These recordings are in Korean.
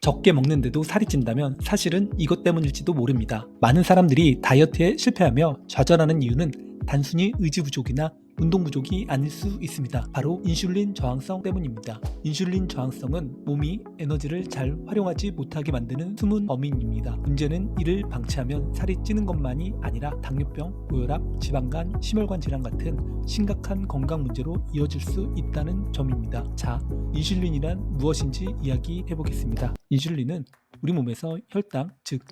적게 먹는데도 살이 찐다면 사실은 이것 때문일지도 모릅니다. 많은 사람들이 다이어트에 실패하며 좌절하는 이유는 단순히 의지 부족이나 운동 부족이 아닐 수 있습니다. 바로 인슐린 저항성 때문입니다. 인슐린 저항성은 몸이 에너지를 잘 활용하지 못하게 만드는 숨은 범인입니다. 문제는 이를 방치하면 살이 찌는 것만이 아니라 당뇨병, 고혈압, 지방간, 심혈관 질환 같은 심각한 건강 문제로 이어질 수 있다는 점입니다. 자, 인슐린이란 무엇인지 이야기해 보겠습니다. 인슐린은 우리 몸에서 혈당, 즉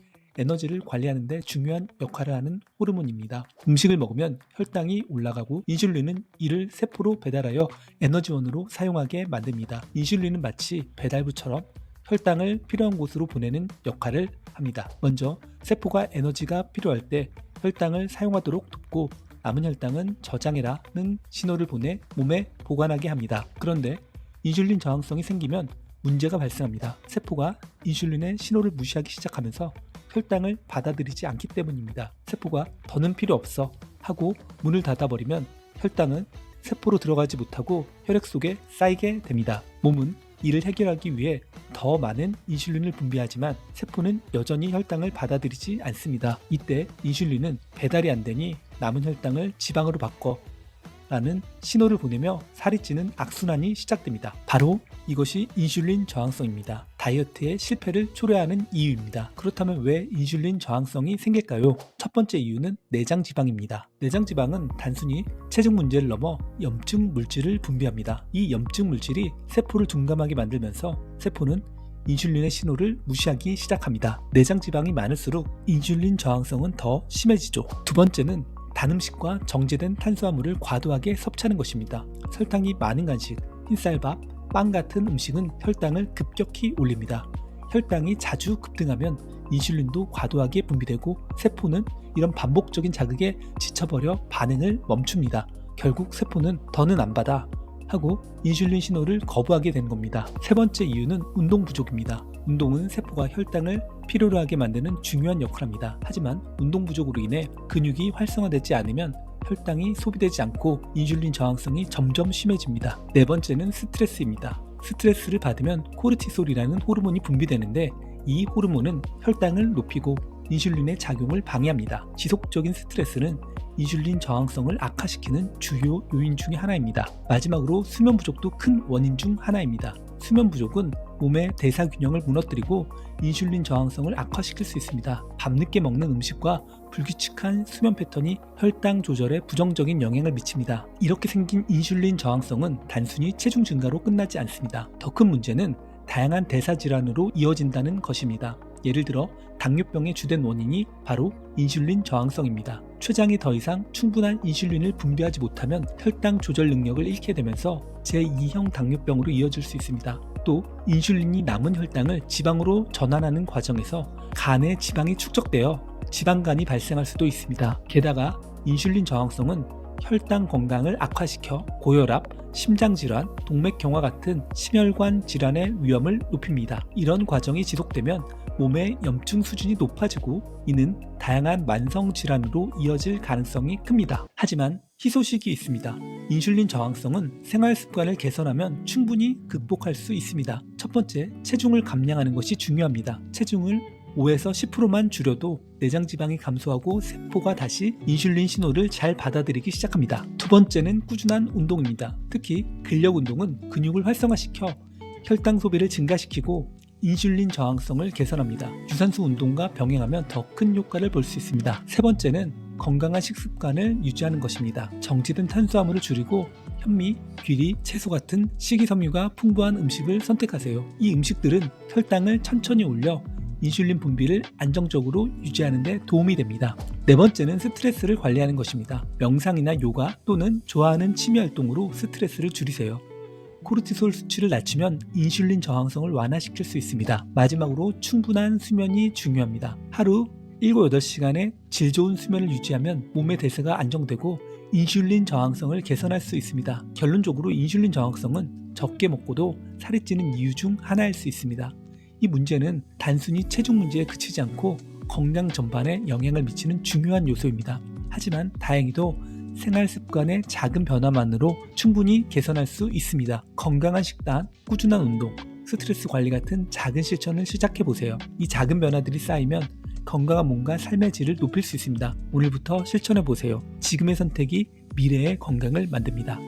에너지를 관리하는 데 중요한 역할을 하는 호르몬입니다. 음식을 먹으면 혈당이 올라가고 인슐린은 이를 세포로 배달하여 에너지원으로 사용하게 만듭니다. 인슐린은 마치 배달부처럼 혈당을 필요한 곳으로 보내는 역할을 합니다. 먼저 세포가 에너지가 필요할 때 혈당을 사용하도록 돕고 남은 혈당은 저장해라는 신호를 보내 몸에 보관하게 합니다. 그런데 인슐린 저항성이 생기면 문제가 발생합니다. 세포가 인슐린의 신호를 무시하기 시작하면서 혈당을 받아들이지 않기 때문입니다. 세포가 더는 필요 없어 하고 문을 닫아버리면 혈당은 세포로 들어가지 못하고 혈액 속에 쌓이게 됩니다. 몸은 이를 해결하기 위해 더 많은 인슐린을 분비하지만 세포는 여전히 혈당을 받아들이지 않습니다. 이때 인슐린은 배달이 안 되니 남은 혈당을 지방으로 바꿔 라는 신호를 보내며 살이 찌는 악순환이 시작됩니다. 바로 이것이 인슐린 저항성입니다. 다이어트의 실패를 초래하는 이유입니다. 그렇다면 왜 인슐린 저항성이 생길까요? 첫 번째 이유는 내장 지방입니다. 내장 지방은 단순히 체중 문제를 넘어 염증 물질을 분비합니다. 이 염증 물질이 세포를 둔감하게 만들면서 세포는 인슐린의 신호를 무시하기 시작합니다. 내장 지방이 많을수록 인슐린 저항성은 더 심해지죠. 두 번째는 단 음식과 정제된 탄수화물을 과도하게 섭취하는 것입니다. 설탕이 많은 간식, 흰쌀밥, 빵 같은 음식은 혈당을 급격히 올립니다. 혈당이 자주 급등하면 인슐린도 과도하게 분비되고 세포는 이런 반복적인 자극에 지쳐버려 반응을 멈춥니다. 결국 세포는 더는 안 받아 하고 인슐린 신호를 거부하게 되는 겁니다. 세 번째 이유는 운동 부족입니다. 운동은 세포가 혈당을 필요로 하게 만드는 중요한 역할을 합니다. 하지만 운동 부족으로 인해 근육이 활성화되지 않으면 혈당이 소비되지 않고 인슐린 저항성이 점점 심해집니다. 네 번째는 스트레스입니다. 스트레스를 받으면 코르티솔이라는 호르몬이 분비되는데 이 호르몬은 혈당을 높이고 인슐린의 작용을 방해합니다. 지속적인 스트레스는 인슐린 저항성을 악화시키는 주요 요인 중에 하나입니다. 마지막으로 수면 부족도 큰 원인 중 하나입니다. 수면 부족은 몸의 대사 균형을 무너뜨리고 인슐린 저항성을 악화시킬 수 있습니다. 밤늦게 먹는 음식과 불규칙한 수면 패턴이 혈당 조절에 부정적인 영향을 미칩니다. 이렇게 생긴 인슐린 저항성은 단순히 체중 증가로 끝나지 않습니다. 더 큰 문제는 다양한 대사 질환으로 이어진다는 것입니다. 예를 들어 당뇨병의 주된 원인이 바로 인슐린 저항성입니다. 췌장이 더 이상 충분한 인슐린을 분비하지 못하면 혈당 조절 능력을 잃게 되면서 제2형 당뇨병으로 이어질 수 있습니다. 또 인슐린이 남은 혈당을 지방으로 전환하는 과정에서 간에 지방이 축적되어 지방간이 발생할 수도 있습니다. 게다가 인슐린 저항성은 혈당 건강을 악화시켜 고혈압, 심장질환, 동맥경화 같은 심혈관 질환의 위험을 높입니다. 이런 과정이 지속되면 몸의 염증 수준이 높아지고 이는 다양한 만성 질환으로 이어질 가능성이 큽니다. 하지만 희소식이 있습니다. 인슐린 저항성은 생활 습관을 개선하면 충분히 극복할 수 있습니다. 첫 번째, 체중을 감량하는 것이 중요합니다. 체중을 5에서 10%만 줄여도 내장 지방이 감소하고 세포가 다시 인슐린 신호를 잘 받아들이기 시작합니다. 두 번째는 꾸준한 운동입니다. 특히 근력 운동은 근육을 활성화시켜 혈당 소비를 증가시키고 인슐린 저항성을 개선합니다. 유산소 운동과 병행하면 더 큰 효과를 볼 수 있습니다. 세 번째는 건강한 식습관을 유지하는 것입니다. 정제된 탄수화물을 줄이고 현미, 귀리, 채소 같은 식이섬유가 풍부한 음식을 선택하세요. 이 음식들은 혈당을 천천히 올려 인슐린 분비를 안정적으로 유지하는 데 도움이 됩니다. 네 번째는 스트레스를 관리하는 것입니다. 명상이나 요가 또는 좋아하는 취미 활동으로 스트레스를 줄이세요. 코르티솔 수치를 낮추면 인슐린 저항성을 완화시킬 수 있습니다. 마지막으로 충분한 수면이 중요합니다. 하루 7, 8시간의 질 좋은 수면을 유지하면 몸의 대사가 안정되고 인슐린 저항성을 개선할 수 있습니다. 결론적으로 인슐린 저항성은 적게 먹고도 살이 찌는 이유 중 하나일 수 있습니다. 이 문제는 단순히 체중 문제에 그치지 않고 건강 전반에 영향을 미치는 중요한 요소입니다. 하지만 다행히도 생활 습관의 작은 변화만으로 충분히 개선할 수 있습니다. 건강한 식단, 꾸준한 운동, 스트레스 관리 같은 작은 실천을 시작해보세요. 이 작은 변화들이 쌓이면 건강한 몸과 삶의 질을 높일 수 있습니다. 오늘부터 실천해보세요. 지금의 선택이 미래의 건강을 만듭니다.